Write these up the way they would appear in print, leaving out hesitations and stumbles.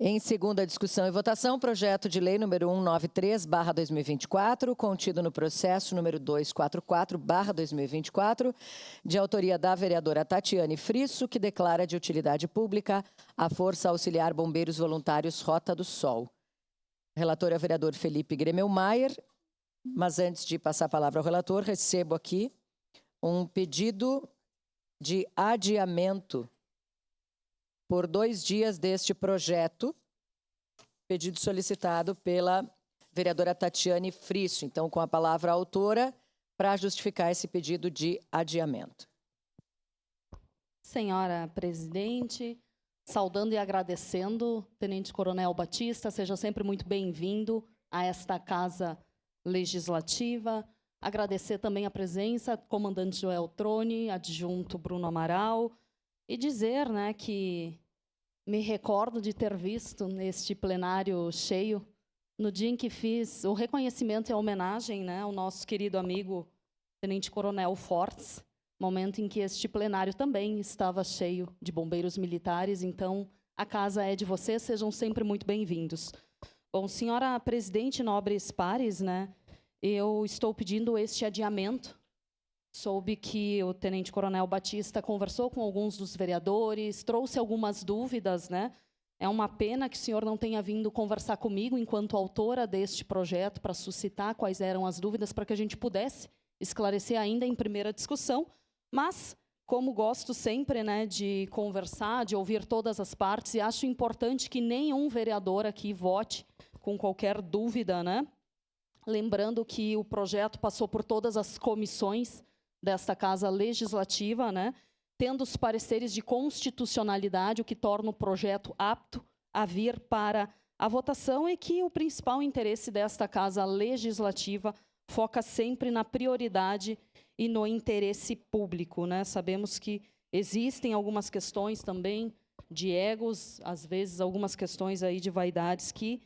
Em segunda discussão e votação, projeto de lei número 193/2024, contido no processo número 244/2024, de autoria da vereadora Tatiane Frisso, que declara de utilidade pública a Força Auxiliar Bombeiros Voluntários Rota do Sol. Relator é o vereador Felipe Gremelmaier, mas antes de passar a palavra ao relator, recebo aqui um pedido de adiamento por 2 dias deste projeto, pedido solicitado pela vereadora Tatiane Frisso. Então, com a palavra a autora, para justificar esse pedido de adiamento. Senhora presidente, saudando e agradecendo, Tenente Coronel Batista, seja sempre muito bem-vindo a esta Casa Legislativa. Agradecer também a presença do comandante Joel Troni, adjunto Bruno Amaral, e dizer, né, que me recordo de ter visto neste plenário cheio, no dia em que fiz o reconhecimento e a homenagem, né, ao nosso querido amigo Tenente Coronel Fortes, momento em que este plenário também estava cheio de bombeiros militares. Então, a casa é de vocês, sejam sempre muito bem-vindos. Bom, senhora presidente, nobres pares, né, eu estou pedindo este adiamento. Soube que o Tenente Coronel Batista conversou com alguns dos vereadores, trouxe algumas dúvidas, né? É uma pena que o senhor não tenha vindo conversar comigo enquanto autora deste projeto para suscitar quais eram as dúvidas para que a gente pudesse esclarecer ainda em primeira discussão. Mas, como gosto sempre, né, de conversar, de ouvir todas as partes, e acho importante que nenhum vereador aqui vote com qualquer dúvida, né? Lembrando que o projeto passou por todas as comissões desta Casa Legislativa, né, tendo os pareceres de constitucionalidade, o que torna o projeto apto a vir para a votação, e que o principal interesse desta Casa Legislativa foca sempre na prioridade e no interesse público, né? Sabemos que existem algumas questões também de egos, às vezes algumas questões aí de vaidades que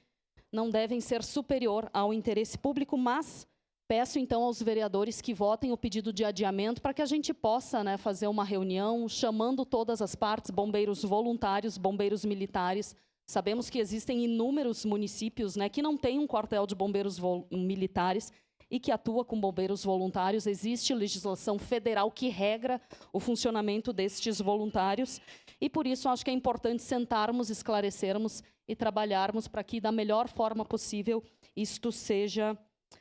não devem ser superior ao interesse público, mas peço, então, aos vereadores que votem o pedido de adiamento para que a gente possa, né, fazer uma reunião chamando todas as partes, bombeiros voluntários, bombeiros militares. Sabemos que existem inúmeros municípios, né, que não têm um quartel de bombeiros militares e que atua com bombeiros voluntários. Existe legislação federal que regra o funcionamento destes voluntários. E, por isso, acho que é importante sentarmos, esclarecermos e trabalharmos para que, da melhor forma possível, isto seja,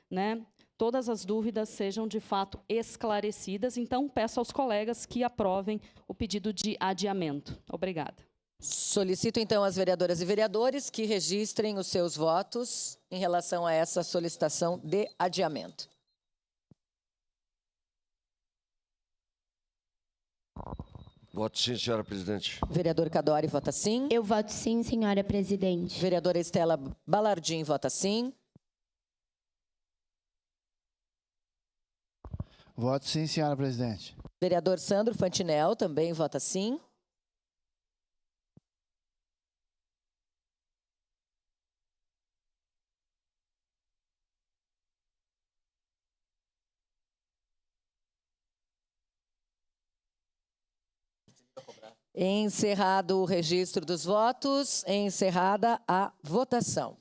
né, todas as dúvidas sejam, de fato, esclarecidas. Então, peço aos colegas que aprovem o pedido de adiamento. Obrigada. Solicito, então, às vereadoras e vereadores que registrem os seus votos em relação a essa solicitação de adiamento. Voto sim, senhora presidente. Vereador Cadori vota sim. Eu voto sim, senhora presidente. Vereadora Estela Balardim vota sim. Voto sim, senhora presidente. Vereador Sandro Fantinel também vota sim. Encerrado o registro dos votos, encerrada a votação.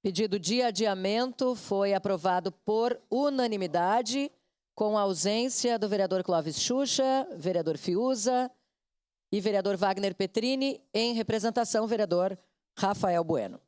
Pedido de adiamento foi aprovado por unanimidade, com a ausência do vereador Clóvis Xuxa, vereador Fiuza e vereador Wagner Petrini, em representação, vereador Rafael Bueno.